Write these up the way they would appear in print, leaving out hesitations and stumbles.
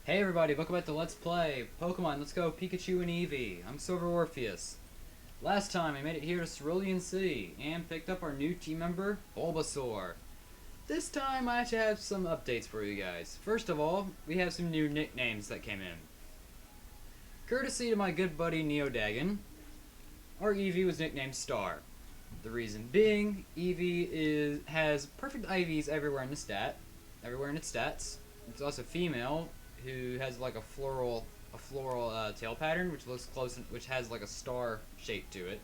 Hey everybody, welcome back to Let's Play Pokemon Let's Go Pikachu and Eevee. I'm Silver Orpheus. Last time I made it here to Cerulean City and picked up our new team member, Bulbasaur. This time I actually have some updates for you guys. First of all, we have some new nicknames that came in. Courtesy to my good buddy Neodagon, our Eevee was nicknamed Star. The reason being, Eevee has perfect IVs everywhere in its stats. It's also female, who has like a floral tail pattern, which has like a star shape to it.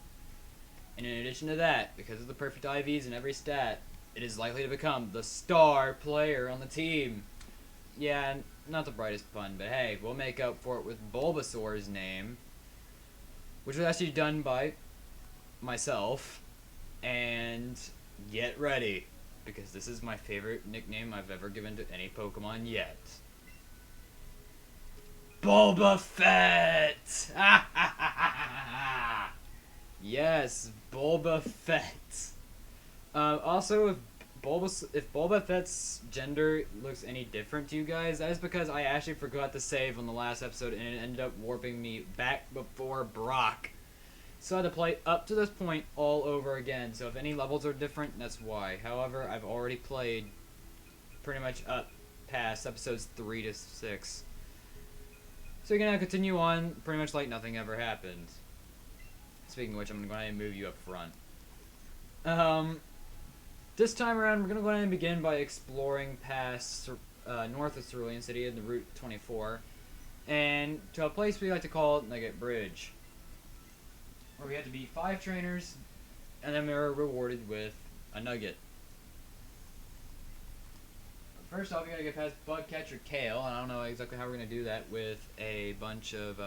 And in addition to that, because of the perfect IVs in every stat, it is likely to become the star player on the team. Yeah, not the brightest pun, but hey, we'll make up for it with Bulbasaur's name, which was actually done by myself. And get ready, because this is my favorite nickname I've ever given to any Pokemon yet. Boba Fett! Yes, Boba Fett. Also, if Boba Fett's gender looks any different to you guys, that is because I actually forgot to save on the last episode and it ended up warping me back before Brock. So I had to play up to this point all over again. So if any levels are different, that's why. However, I've already played pretty much up past episodes 3 to 6. So you're gonna continue on pretty much like nothing ever happened. Speaking of which, I'm gonna move you up front. This time around, we're gonna go ahead and begin by exploring past north of Cerulean City in the Route 24, and to a place we like to call Nugget Bridge, where we have to beat 5 trainers, and then we are rewarded with a nugget. First off, we gotta get past Bugcatcher Kale, and I don't know exactly how we're gonna do that with a bunch of,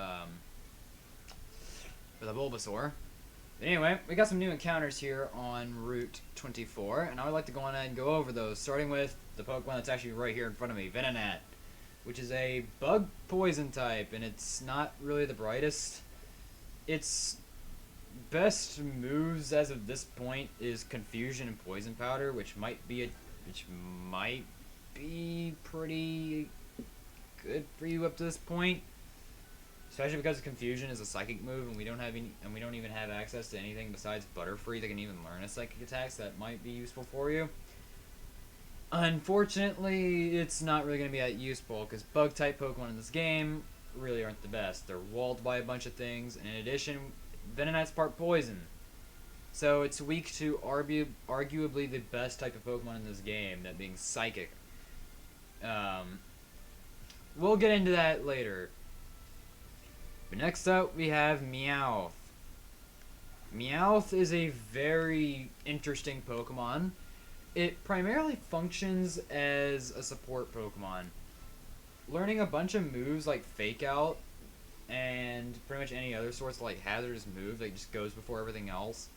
with a Bulbasaur. But anyway, we got some new encounters here on Route 24, and I would like to go on and go over those, starting with the Pokemon that's actually right here in front of me, Venonat, which is a bug poison type, and it's not really the brightest. Its best moves as of this point is Confusion and Poison Powder, which might be pretty good for you up to this point, especially because Confusion is a psychic move, and we don't even have access to anything besides Butterfree that can even learn a psychic attack, so that might be useful for you. Unfortunately, it's not really going to be that useful because bug type Pokemon in this game really aren't the best. They're walled by a bunch of things, and in addition, Venonat's part poison, so it's weak to arguably the best type of Pokemon in this game, that being psychic. We'll get into that later. But next up, we have Meowth. Meowth is a very interesting Pokemon. It primarily functions as a support Pokemon, learning a bunch of moves like Fake Out and pretty much any other sorts of like hazardous move that just goes before everything else,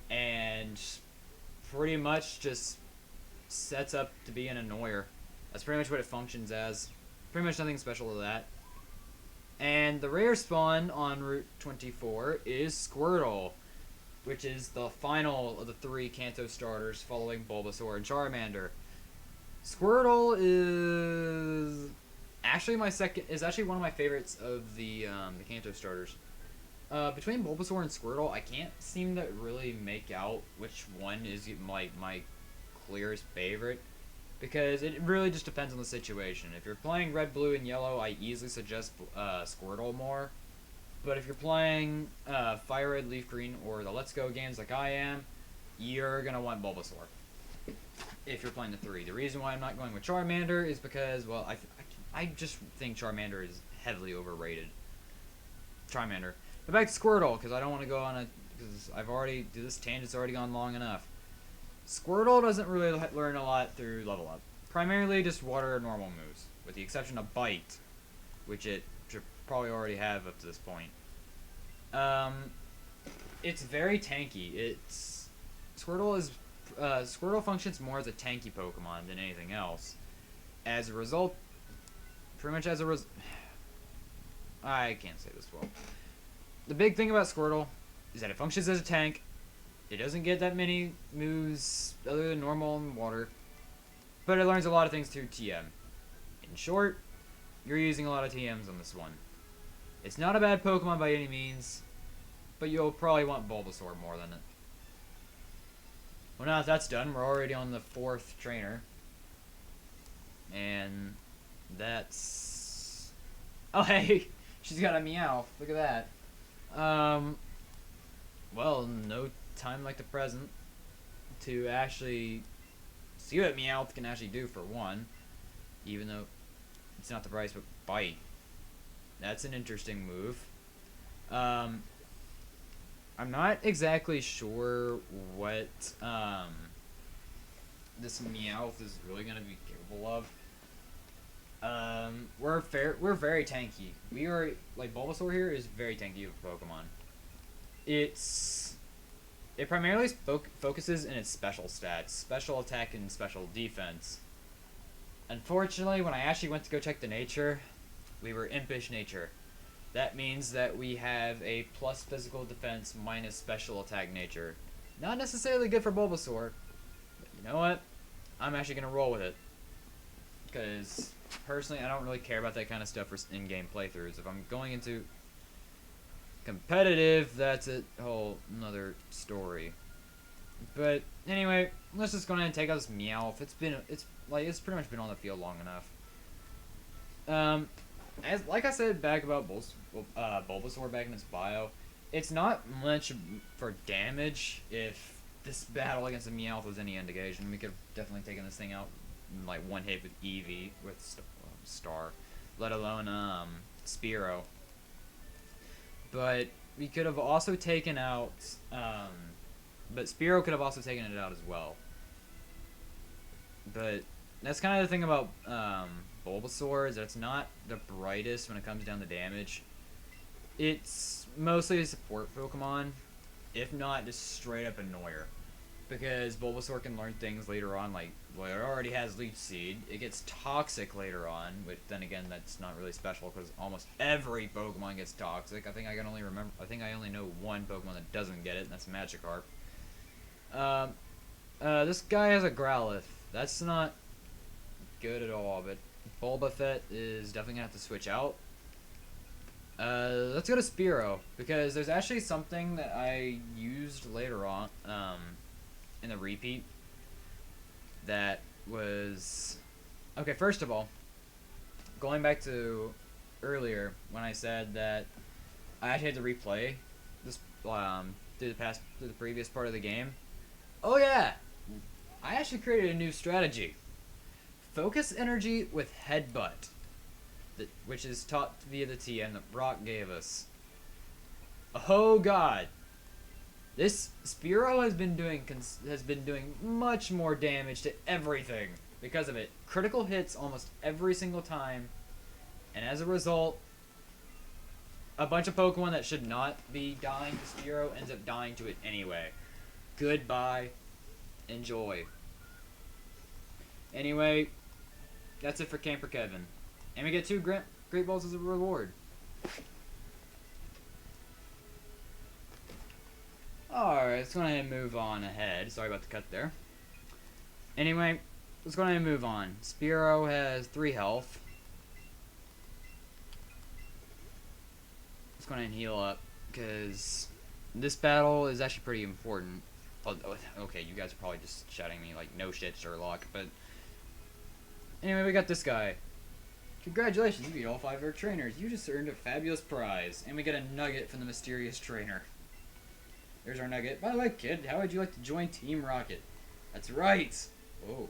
and pretty much just sets up to be an annoyer. That's pretty much what it functions as. Pretty much nothing special to that. And the rare spawn on Route 24 is Squirtle, which is the final of the 3 Kanto starters following Bulbasaur and Charmander. Squirtle is actually one of my favorites of the Kanto starters. Between Bulbasaur and Squirtle, I can't seem to really make out which one is my clearest favorite, because it really just depends on the situation. If you're playing Red, Blue, and Yellow, I easily suggest Squirtle more. But if you're playing Fire Red, Leaf Green, or the Let's Go games like I am, you're going to want Bulbasaur if you're playing the 3. The reason why I'm not going with Charmander is because, well, I just think Charmander is heavily overrated. Charmander. But back to Squirtle, because I don't want to go on because this tangent's already gone long enough. Squirtle doesn't really learn a lot through level up. Primarily just water normal moves, with the exception of Bite, which it should probably already have up to this point. It's very tanky. Squirtle functions more as a tanky Pokemon than anything else. As a result, I can't say this well. The big thing about Squirtle is that it functions as a tank. It doesn't get that many moves other than normal and water, but it learns a lot of things through TM. In short, you're using a lot of TMs on this one. It's not a bad Pokemon by any means, but you'll probably want Bulbasaur more than it. Well, now that that's done, we're already on the 4th trainer. And that's... Oh, hey! She's got a Meowth. Look at that. Well, no time like the present to actually see what Meowth can actually do for one. Even though it's not the price, but Bite. That's an interesting move. I'm not exactly sure what this Meowth is really gonna be capable of. We're very tanky. We are like Bulbasaur here is very tanky of a Pokemon. It primarily focuses in its special stats, special attack and special defense. Unfortunately, when I actually went to go check the nature, we were impish nature. That means that we have a plus physical defense minus special attack nature. Not necessarily good for Bulbasaur, but you know what? I'm actually going to roll with it. Because, personally, I don't really care about that kind of stuff for in-game playthroughs. If I'm going into competitive, that's a whole another story. But, anyway, let's just go ahead and take out this Meowth. It's pretty much been on the field long enough. Like I said back about Bulbasaur back in its bio, it's not much for damage. If this battle against the Meowth was any indication, we could have definitely taken this thing out in like one hit with Eevee, with Star, let alone Spearow. But we could have also taken out, but Spearow could have also taken it out as well. But that's kind of the thing about Bulbasaur, is that it's not the brightest when it comes down to damage. It's mostly a support Pokemon, if not just straight up annoyer. Because Bulbasaur can learn things later on, like, well, it already has Leech Seed. It gets Toxic later on, but then again, that's not really special because almost every Pokemon gets Toxic. I think I only know one Pokemon that doesn't get it, and that's Magikarp. This guy has a Growlithe. That's not good at all, but Bulbafett is definitely gonna have to switch out. Let's go to Spearow, because there's actually something that I used later on, in the repeat, that was... Okay, first of all, going back to earlier, when I said that I actually had to replay this, through the previous part of the game. Oh yeah! I actually created a new strategy. Focus energy with Headbutt, which is taught via the TM that Brock gave us. Oh god! This Spearow has been doing much more damage to everything because of it. Critical hits almost every single time, and as a result, a bunch of Pokemon that should not be dying to Spearow ends up dying to it anyway. Goodbye. Enjoy. Anyway, that's it for Camper Kevin. And we get 2 Great Balls as a reward. Alright, let's go ahead and move on ahead. Sorry about the cut there. Anyway, let's go ahead and move on. Spearow has 3 health. Let's go ahead and heal up, because this battle is actually pretty important. Okay, you guys are probably just shouting me like, no shit, Sherlock, but... Anyway, we got this guy. Congratulations, you beat all 5 of our trainers. You just earned a fabulous prize. And we get a nugget from the mysterious trainer. There's our nugget. By the way, kid, how would you like to join Team Rocket? That's right! Oh.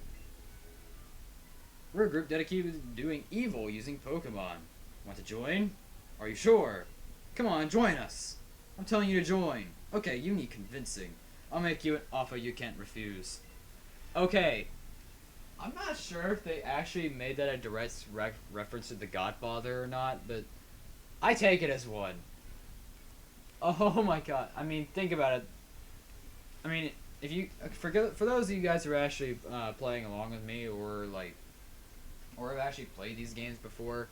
We're a group dedicated to doing evil using Pokemon. Want to join? Are you sure? Come on, join us! I'm telling you to join. Okay, you need convincing. I'll make you an offer you can't refuse. Okay. I'm not sure if they actually made that a direct reference to the Godfather or not, but I take it as one. Oh my god. I mean, think about it. I mean, if you for those of you guys who are actually playing along with me, or have actually played these games before,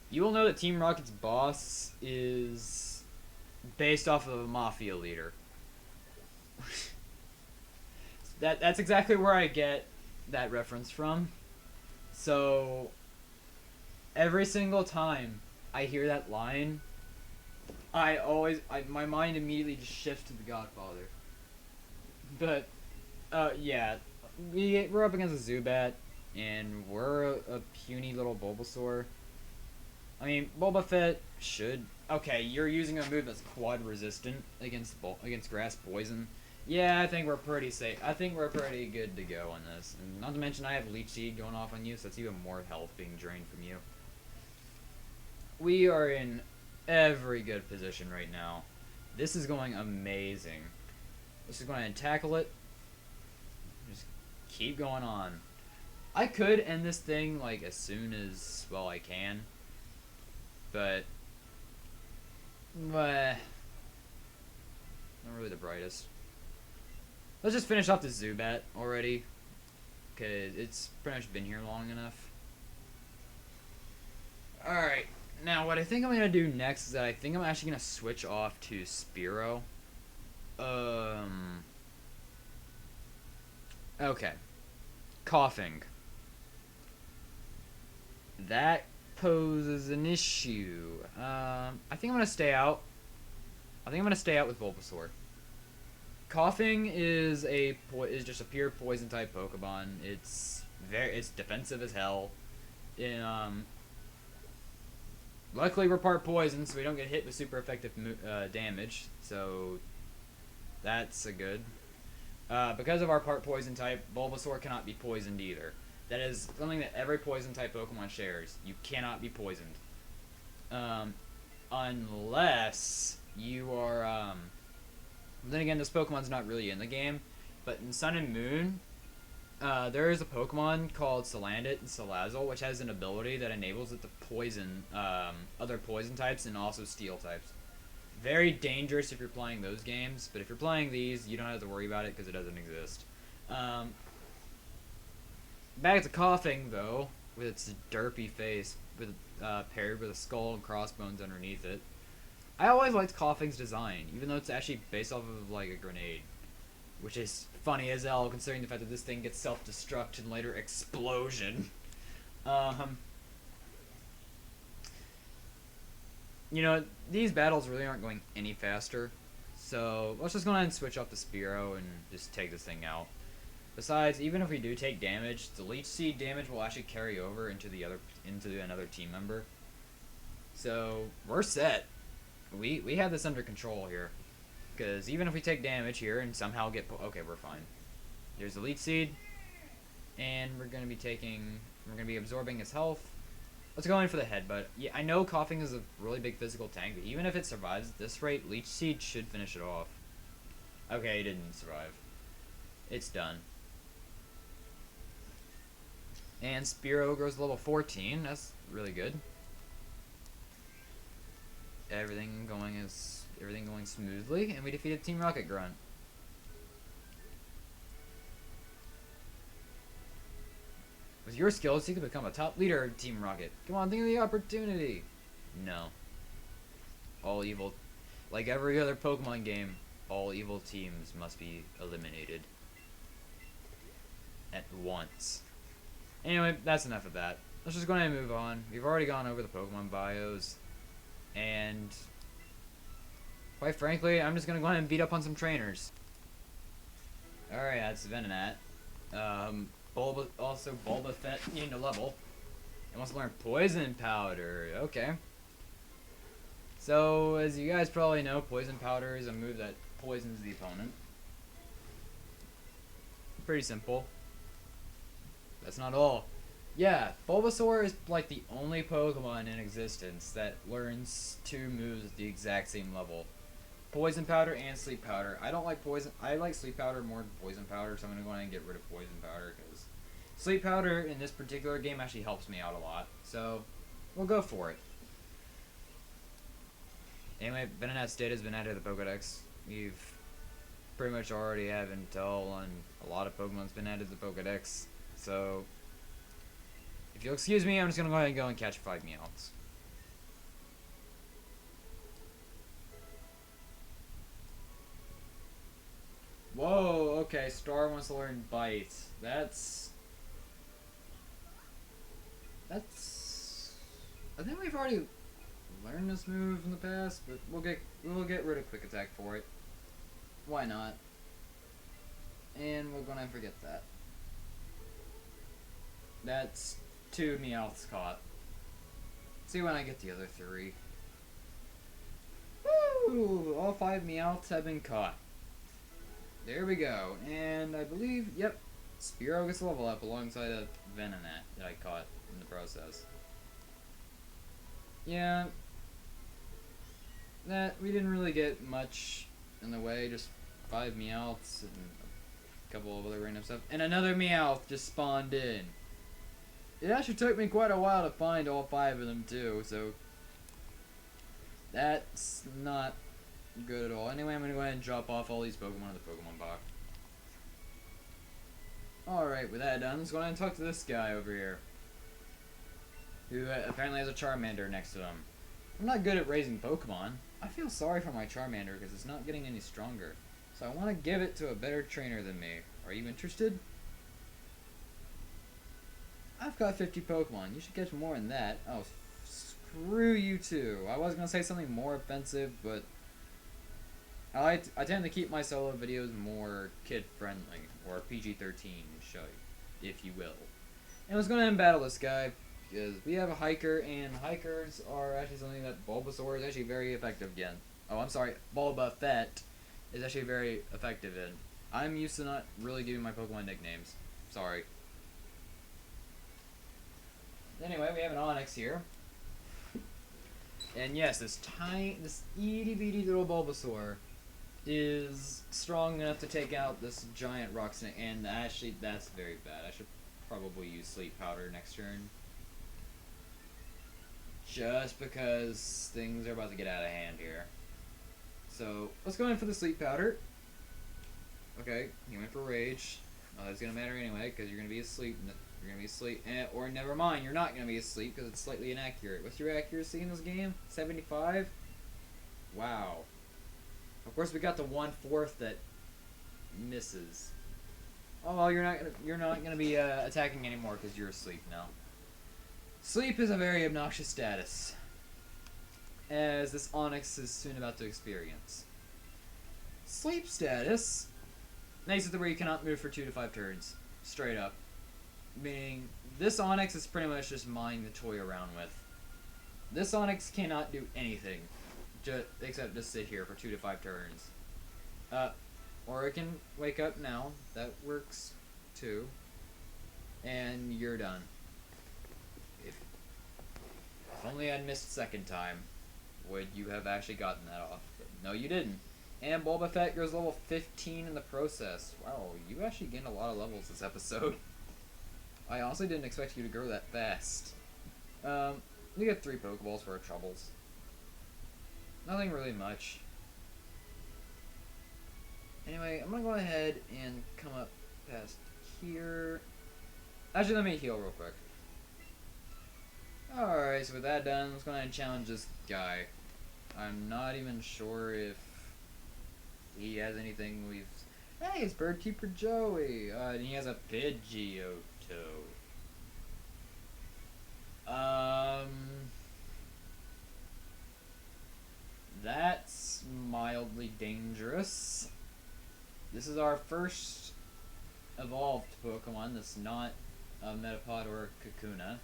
you will know that Team Rocket's boss is based off of a mafia leader. That's exactly where I get that reference from. So Every single time I hear that line, my mind immediately just shifts to The Godfather. But, yeah, we're up against a Zubat, and we're a puny little Bulbasaur. I mean, Boba Fett should. Okay, you're using a move that's quad resistant against grass poison. Yeah, I think we're pretty safe. I think we're pretty good to go on this. And not to mention, I have Leech Seed going off on you, so that's even more health being drained from you. We are in every good position right now. This is going amazing. Let's just go ahead and tackle it. Just keep going on. I could end this thing like as soon as, well, I can. But not really the brightest. Let's just finish off this Zubat already, because it's pretty much been here long enough. Alright, now what I think I'm going to do next is that I think I'm actually going to switch off to Spearow. Okay. Coughing. That poses an issue. I think I'm going to stay out. I think I'm going to stay out with Bulbasaur. Coughing is just a pure poison type Pokemon. It's defensive as hell. Luckily we're part poison, so we don't get hit with super effective damage. So that's a good. Because of our part poison type, Bulbasaur cannot be poisoned either. That is something that every poison type Pokemon shares. You cannot be poisoned. Unless you are then again, this Pokemon's not really in the game, but in Sun and Moon, there is a Pokemon called Salandit and Salazzle, which has an ability that enables it to poison other poison types and also steel types. Very dangerous if you're playing those games, but if you're playing these, you don't have to worry about it because it doesn't exist. Back to Coughing, though, with its derpy face, paired with a skull and crossbones underneath it. I always liked Coughing's design, even though it's actually based off of, like, a grenade. Which is funny as hell, considering the fact that this thing gets self-destruct and later explosion. You know, these battles really aren't going any faster. So, let's just go ahead and switch off the Spearow and just take this thing out. Besides, even if we do take damage, the Leech Seed damage will actually carry over into another team member. So, we're set. We have this under control here. Because even if we take damage here and somehow okay, we're fine. Here's the Leech Seed. And we're going to be absorbing his health. Let's go in for the Headbutt. Yeah, I know Coughing is a really big physical tank, but even if it survives at this rate, Leech Seed should finish it off. Okay, it didn't survive. It's done. And Spearow grows to level 14. That's really good. Everything going smoothly, and we defeated Team Rocket Grunt. With your skills, you could become a top leader of Team Rocket. Come on, think of the opportunity. No. All evil, like every other Pokemon game, all evil teams must be eliminated at once. Anyway, that's enough of that. Let's just go ahead and move on. We've already gone over the Pokemon bios. And quite frankly, I'm just going to go ahead and beat up on some trainers. Alright, that's Venonat. Bulba Fett gained a level. It wants to learn Poison Powder. Okay. So, as you guys probably know, Poison Powder is a move that poisons the opponent. Pretty simple. That's not all. Yeah, Bulbasaur is like the only Pokemon in existence that learns two moves at the exact same level. Poison Powder and Sleep Powder. I don't like Poison. I like Sleep Powder more than Poison Powder, so I'm going to go ahead and get rid of Poison Powder because Sleep Powder in this particular game actually helps me out a lot. So, we'll go for it. Anyway, Venonat's data has been added to the Pokedex. We've pretty much already have intel on a lot of Pokemon's been added to the Pokedex. So, if you'll excuse me, I'm just going to go ahead and go and catch 5 Meowths. Whoa, okay, Star wants to learn Bite. That's I think we've already learned this move in the past, but we'll get rid of quick attack for it. Why not? And we're gonna forget that. That's 2 Meowths caught. See when I get the other 3. Woo! All 5 Meowths have been caught. There we go. And I believe, yep, Spearow gets a level up alongside a Venonat that I caught in the process. Yeah. That, we didn't really get much in the way, just 5 Meowths and a couple of other random stuff. And another Meowth just spawned in. It actually took me quite a while to find all 5 of them too, so that's not good at all. Anyway, I'm going to go ahead and drop off all these Pokemon in the Pokemon box. Alright, with that done, let's go ahead and talk to this guy over here, who apparently has a Charmander next to him. I'm not good at raising Pokemon. I feel sorry for my Charmander because it's not getting any stronger. So I want to give it to a better trainer than me. Are you interested? I've got 50 Pokemon. You should catch more than that. Oh, screw you too. I was going to say something more offensive, but I tend to keep my solo videos more kid-friendly, or PG-13, if you will. And I was going to battle this guy, because we have a Hiker, and Hikers are actually something that Bulbasaur is actually very effective in. Oh, I'm sorry, Bulba Fett is actually very effective in. I'm used to not really giving my Pokemon nicknames. Sorry. Anyway, we have an Onix here. And yes, this itty-bitty little Bulbasaur is strong enough to take out this giant rock snake, and actually, that's very bad. I should probably use Sleep Powder next turn. Just because things are about to get out of hand here. So, let's go in for the Sleep Powder. Okay, you went for Rage. Oh, that's gonna matter anyway, because you're gonna be asleep. You're gonna be asleep. Or never mind, you're not gonna be asleep, because it's slightly inaccurate. What's your accuracy in this game? 75? Wow. Of course, we got the 1/4 that misses. Oh well, you're not gonna be attacking anymore because you're asleep now. Sleep is a very obnoxious status, as this Onix is soon about to experience. Sleep status makes it to where you cannot move for 2 to 5 turns, straight up. Meaning, this Onix is pretty much just mine to toy around with. This Onix cannot do anything, except just sit here for 2 to 5 turns. Or it can wake up now. That works too. And you're done. If only I'd missed second time, would you have actually gotten that off? But no, you didn't. And Boba Fett goes level 15 in the process. Wow, you actually gained a lot of levels this episode. I honestly didn't expect you to grow that fast. We get 3 Pokeballs for our troubles. Nothing really much. Anyway, I'm gonna go ahead and come up past here. Actually, let me heal real quick. Alright, so with that done, let's go ahead and challenge this guy. I'm not even sure if he has anything we've... Hey, it's Birdkeeper Joey! And he has a Pidgeotto. That's mildly dangerous. This is our first evolved Pokemon that's not a Metapod or a Kakuna.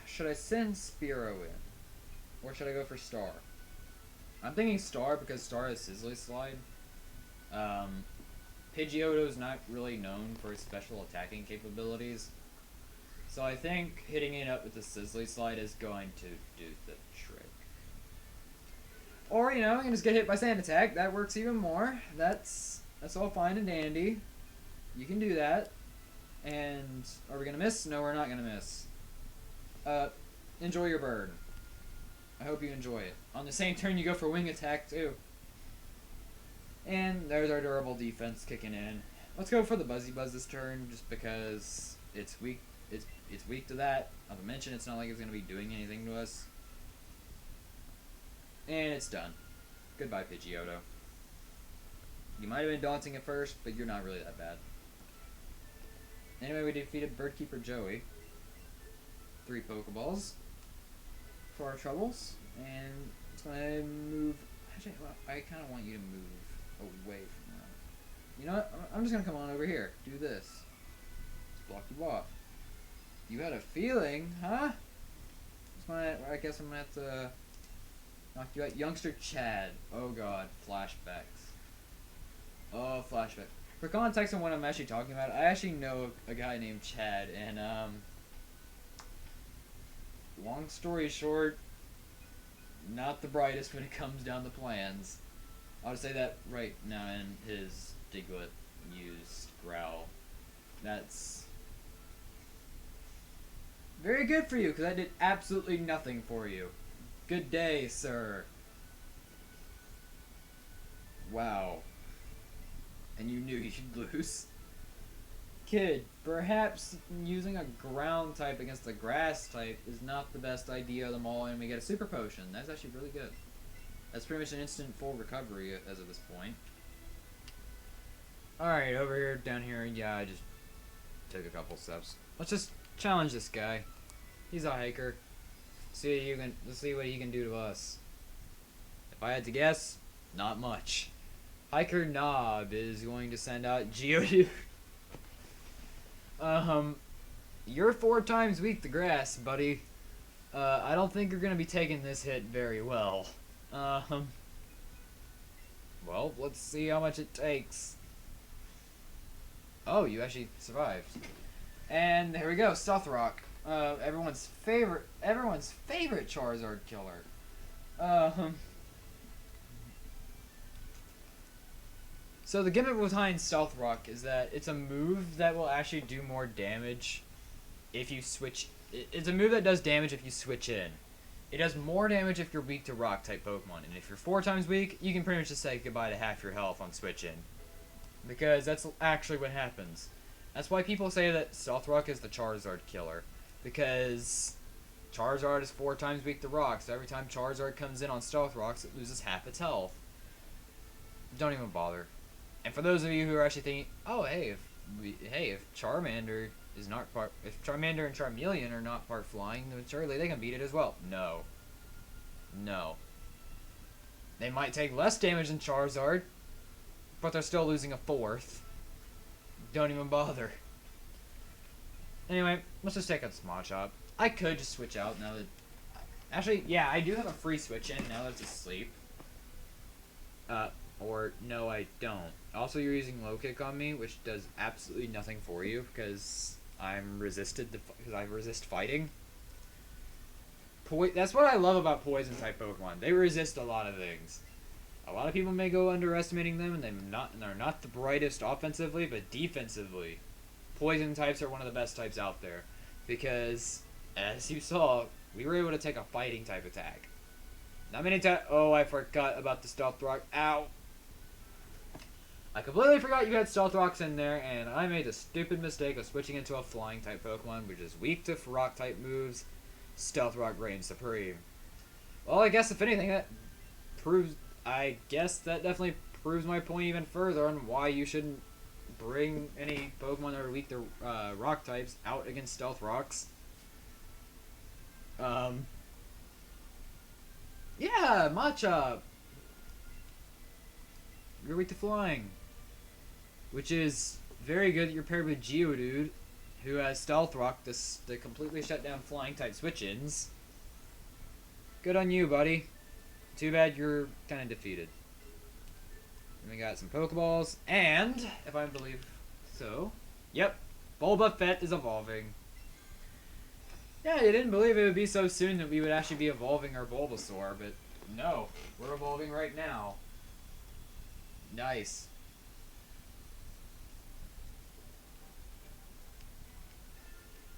Should I send Spearow in? Or should I go for Star? I'm thinking Star because Star has Sizzly Slide. Pidgeotto is not really known for its special attacking capabilities. So I think hitting it up with the Sizzly Slide is going to do the trick. Or, you know, you can just get hit by Sand Attack. That works even more. That's all fine and dandy. You can do that. And are we going to miss? No, we're not going to miss. Enjoy your bird. I hope you enjoy it. On the same turn, you go for Wing Attack, too. And there's our durable defense kicking in. Let's go for the Buzzy Buzz this turn, just because it's weak. It's weak to that. Not to mention, it's not like it's going to be doing anything to us. And it's done. Goodbye, Pidgeotto. You might have been daunting at first, but you're not really that bad. Anyway, we defeated Birdkeeper Joey. 3 Pokeballs for our troubles, and it's gonna move. Actually, well, I kind of want you to move away from that. You know what? I'm just gonna come on over here. Do this. Let's block you off. You had a feeling, huh? I guess I'm gonna have to knock you out. Youngster Chad. Oh god, flashbacks. Oh, flashback. For context on what I'm actually talking about, I actually know a guy named Chad, and long story short, not the brightest when it comes down to plans. I'll say that right now, and his Diglett used Growl. That's very good for you, because I did absolutely nothing for you. Good day, sir. Wow. And you knew you'd lose. Kid, perhaps using a ground type against a grass type is not the best idea of them all, and we get a super potion. That's actually really good. That's pretty much an instant full recovery as of this point. Alright, over here, down here, yeah, I just took a couple steps. Let's just challenge this guy. He's a hiker. Let's see what he can do to us. If I had to guess, not much. Hiker Knob is going to send out Geodude. You're 4 times weak to grass, buddy. I don't think you're gonna be taking this hit very well. Well, let's see how much it takes. Oh, you actually survived. And here we go, Stealth Rock. Everyone's favorite Charizard killer. So the gimmick behind Stealth Rock is that it's a move that will actually do more damage if you switch. It's a move that does damage if you switch in. It does more damage if you're weak to Rock type Pokemon, and if you're 4 times weak, you can pretty much just say goodbye to half your health on switch in, because that's actually what happens. That's why people say that Stealth Rock is the Charizard killer, because Charizard is 4 times weak to Rock, so every time Charizard comes in on Stealth Rocks, it loses half its health. Don't even bother. And for those of you who are actually thinking, oh, if Charmander is not part, if Charmander and Charmeleon are not part flying, then surely they can beat it as well. No. No. They might take less damage than Charizard, but they're still losing a 4th. Don't even bother. Anyway, let's just take out Smashop. I could just switch out now that... Actually, yeah, I do have a free switch in now that it's asleep. Or, no, I don't. Also, you're using Low Kick on me, which does absolutely nothing for you, because I'm resisted because I resist fighting. That's what I love about Poison-type Pokemon. They resist a lot of things. A lot of people may go underestimating them, and they're not the brightest offensively, but defensively, Poison types are one of the best types out there, because, as you saw, we were able to take a fighting type attack. Not many times. Oh, I forgot about the Stealth Rock. Ow! I completely forgot you had Stealth Rocks in there, and I made the stupid mistake of switching into a flying type Pokemon, which is weak to Rock type moves. Stealth Rock reigns supreme. Well, I guess if anything, that definitely proves my point even further on why you shouldn't bring any Pokemon that are weak to Rock types out against Stealth Rocks. Yeah, Machop. You're weak to flying. Which is very good that you're paired with Geodude, who has Stealth Rock to completely shut down flying type switch-ins. Good on you, buddy. Too bad you're kind of defeated. And we got some Pokeballs, and, if I believe so, yep, Bulba Fett is evolving. Yeah, you didn't believe it would be so soon that we would actually be evolving our Bulbasaur, but no, we're evolving right now. Nice.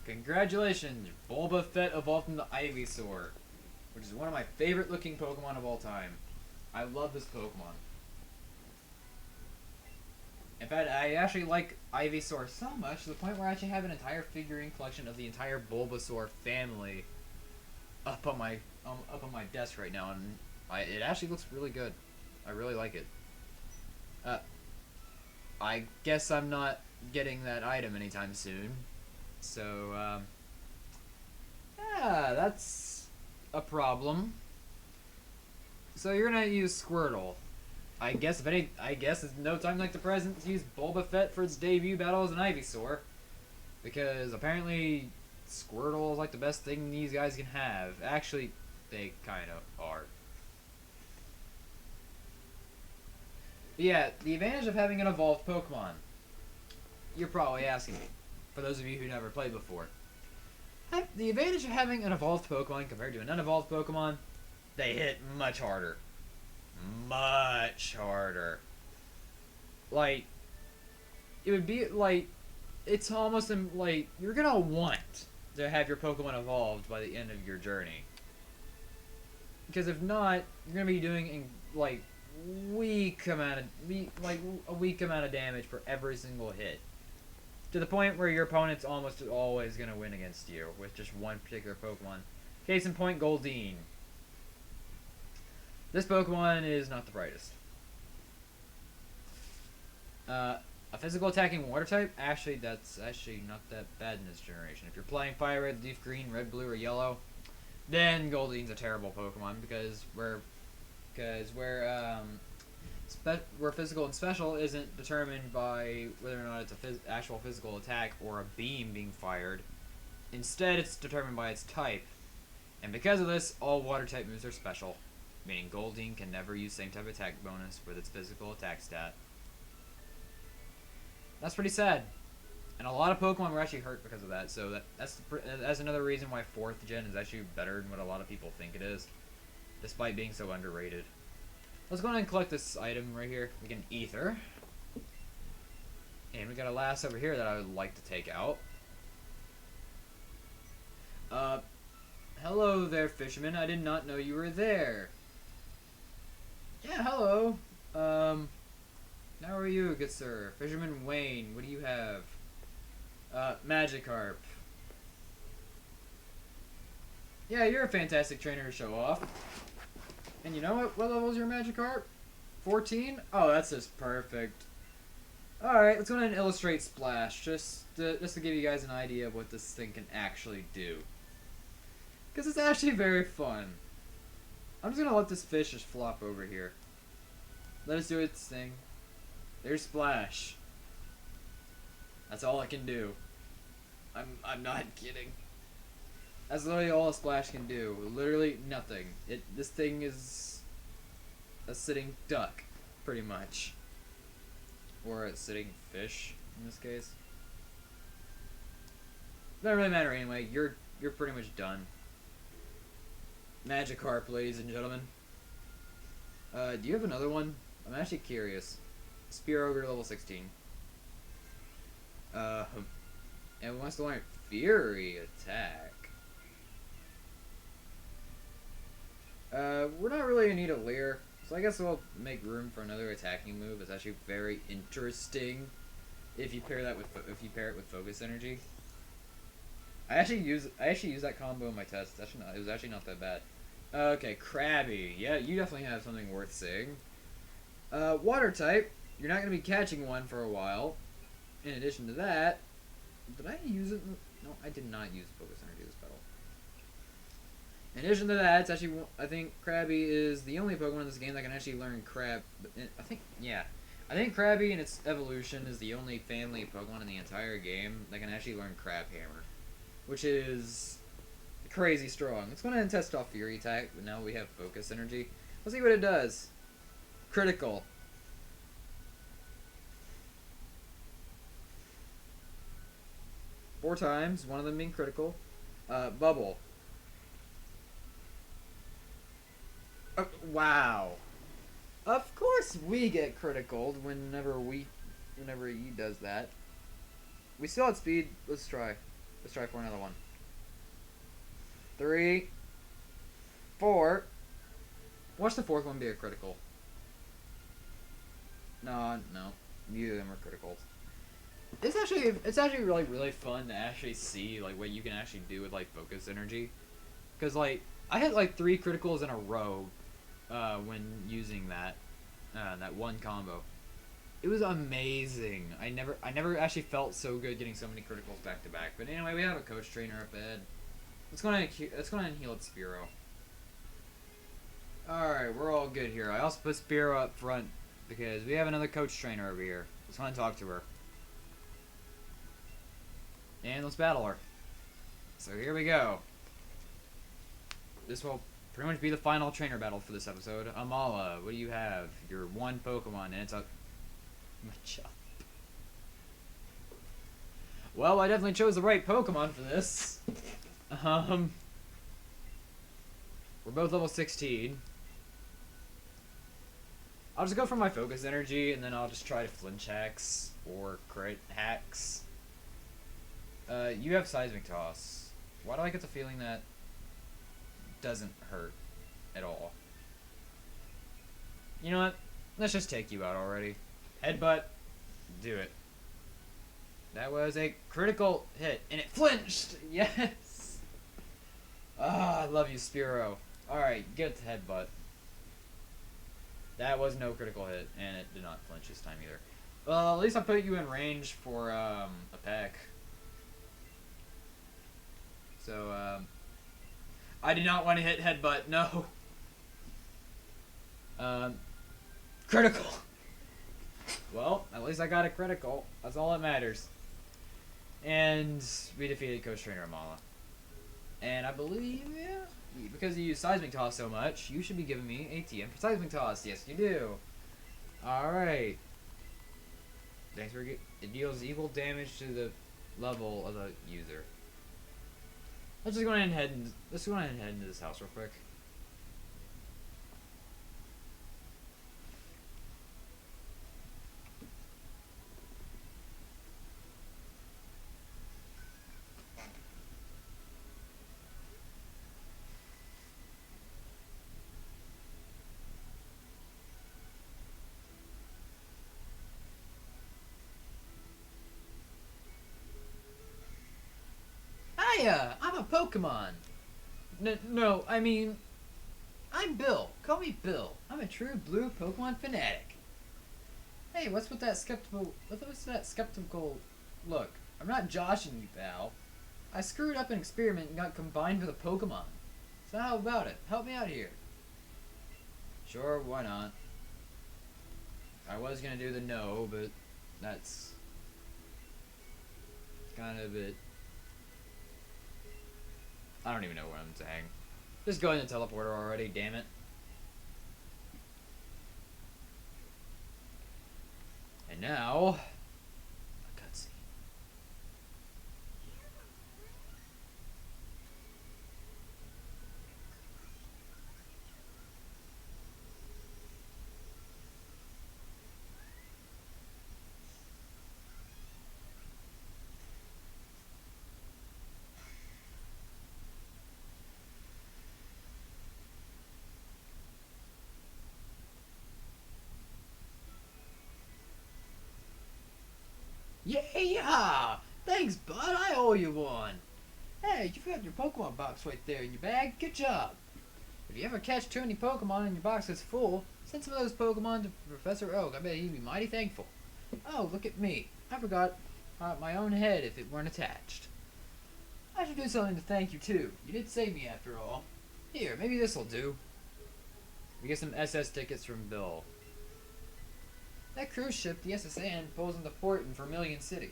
Congratulations, Bulba Fett evolved into Ivysaur, which is one of my favorite looking Pokemon of all time. I love this Pokemon. In fact, I actually like Ivysaur so much to the point where I actually have an entire figurine collection of the entire Bulbasaur family up on my desk right now, and it actually looks really good. I really like it. I guess I'm not getting that item anytime soon. So, Yeah, that's a problem. So you're gonna use Squirtle. I guess it's no time like the present to use Bulba Fett for its debut battle as an Ivysaur. Because apparently Squirtle is like the best thing these guys can have. Actually, they kind of are. But yeah, the advantage of having an evolved Pokemon. You're probably asking me. For those of you who never played before. The advantage of having an evolved Pokemon compared to an unevolved Pokemon, they hit much harder. Much harder. Like, it would be like, it's almost like, you're gonna want to have your Pokemon evolved by the end of your journey. Because if not, you're gonna be doing, like, a weak amount of damage for every single hit. To the point where your opponent's almost always gonna win against you with just one particular Pokemon. Case in point, Goldeen. This Pokemon is not the brightest. A physical attacking water type, that's actually not that bad in this generation. If you're playing Fire Red, Leaf Green, Red Blue, or Yellow, then Goldeen's a terrible Pokemon because where physical and special isn't determined by whether or not it's a actual physical attack or a beam being fired. Instead, it's determined by its type. And because of this, all water type moves are special, meaning Goldeen can never use same type attack bonus with its physical attack stat. That's pretty sad. And a lot of Pokemon were actually hurt because of that, so that's another reason why 4th gen is actually better than what a lot of people think it is, despite being so underrated. Let's go ahead and collect this item right here. We can Ether. And we got a last over here that I would like to take out. Hello there, fisherman. I did not know you were there. Yeah, hello. How are you, good sir? Fisherman Wayne, what do you have? Magikarp. Yeah, you're a fantastic trainer to show off. And you know what? What level is your Magikarp? 14? Oh, that's just perfect. Alright, let's go ahead and illustrate Splash, just to give you guys an idea of what this thing can actually do. Because it's actually very fun. I'm just going to let this fish just flop over here. Let us do its thing. There's Splash. That's all it can do. I'm not kidding. That's literally all a Splash can do. Literally nothing. This thing is a sitting duck, pretty much. Or a sitting fish, in this case. Doesn't really matter anyway. You're pretty much done. Magikarp, ladies and gentlemen. Do you have another one? I'm actually curious. Spear Ogre level 16. And wants to learn Fury Attack. We're not really in need of Leer, so I guess we'll make room for another attacking move. It's actually very interesting if you pair it with Focus Energy. I actually use that combo in my test. It was actually not that bad. Okay, Krabby. Yeah, you definitely have something worth saying. Water type. You're not going to be catching one for a while. In addition to that, did I use it? No, I did not use Focus Energy this battle. In addition to that, it's actually, I think Krabby is the only Pokemon in this game that can actually learn Crab. I think Krabby in its evolution is the only family of Pokemon in the entire game that can actually learn Crab Hammer, which is crazy strong. Let's go ahead and test off Fury Attack, but now we have Focus Energy. Let's see what it does. Critical. Four times, one of them being critical. Bubble. Wow. Of course we get critical whenever he does that. We still have speed. Let's try. Let's try for another one. 3, 4. Watch the fourth one be a critical. No. Neither of them are criticals. It's actually really fun to actually see like what you can actually do with like Focus Energy, because like I had like 3 criticals in a row when using that one combo. It was amazing. I never actually felt so good getting so many criticals back to back. But anyway, we have a coach trainer up ahead. Let's go ahead and heal up Spearow. Alright, we're all good here. I also put Spearow up front because we have another coach trainer over here. Let's go and talk to her. And let's battle her. So here we go. This will pretty much be the final trainer battle for this episode. Amala, what do you have? Your one Pokemon, and it's a Machop. Well, I definitely chose the right Pokemon for this. We're both level 16. I'll just go for my focus energy, and then I'll just try to flinch hacks or crit hacks. You have Seismic Toss. Why do I get the feeling that doesn't hurt at all? You know what? Let's just take you out already. Headbutt. Do it. That was a critical hit, and it flinched! Yes! Ah, I love you, Spearow. Alright, get it to headbutt. That was no critical hit, and it did not flinch this time either. Well, at least I put you in range for a peck. So, I did not want to hit headbutt, no. Critical. Well, at least I got a critical. That's all that matters. And we defeated Coach Trainer Amala. And I believe, yeah, because you use Seismic Toss so much, you should be giving me a TM for Seismic Toss. Yes, you do. Alright. Thanks for it deals equal damage to the level of the user. Let's just go ahead and head into this house real quick. Hiya! I'm a Pokemon! No, I mean... I'm Bill. Call me Bill. I'm a true blue Pokemon fanatic. Hey, what's with that skeptical... What's that skeptical look? I'm not joshing you, pal. I screwed up an experiment and got combined with a Pokemon. So how about it? Help me out here. Sure, why not? I was gonna do the no, but that's... kind of it. I don't even know what I'm saying. Just go ahead and teleport her already, damn it. And now... a cutscene. Yeah! Thanks, bud. I owe you one. Hey, you've got your Pokemon box right there in your bag. Good job. If you ever catch too many Pokemon and your box is full, send some of those Pokemon to Professor Oak. I bet he'd be mighty thankful. Oh, look at me. I forgot my own head if it weren't attached. I should do something to thank you, too. You did save me after all. Here, maybe this'll do. We get some SS tickets from Bill. That cruise ship, the SSN, pulls into port in Cerulean City.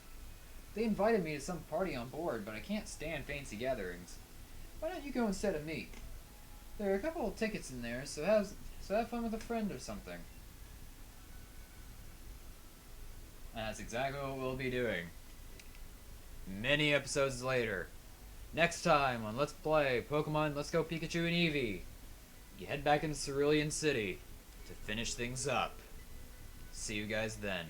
They invited me to some party on board, but I can't stand fancy gatherings. Why don't you go instead of me? There are a couple of tickets in there, so have fun with a friend or something. And that's exactly what we'll be doing. Many episodes later. Next time on Let's Play Pokemon Let's Go Pikachu and Eevee. You head back into Cerulean City to finish things up. See you guys then.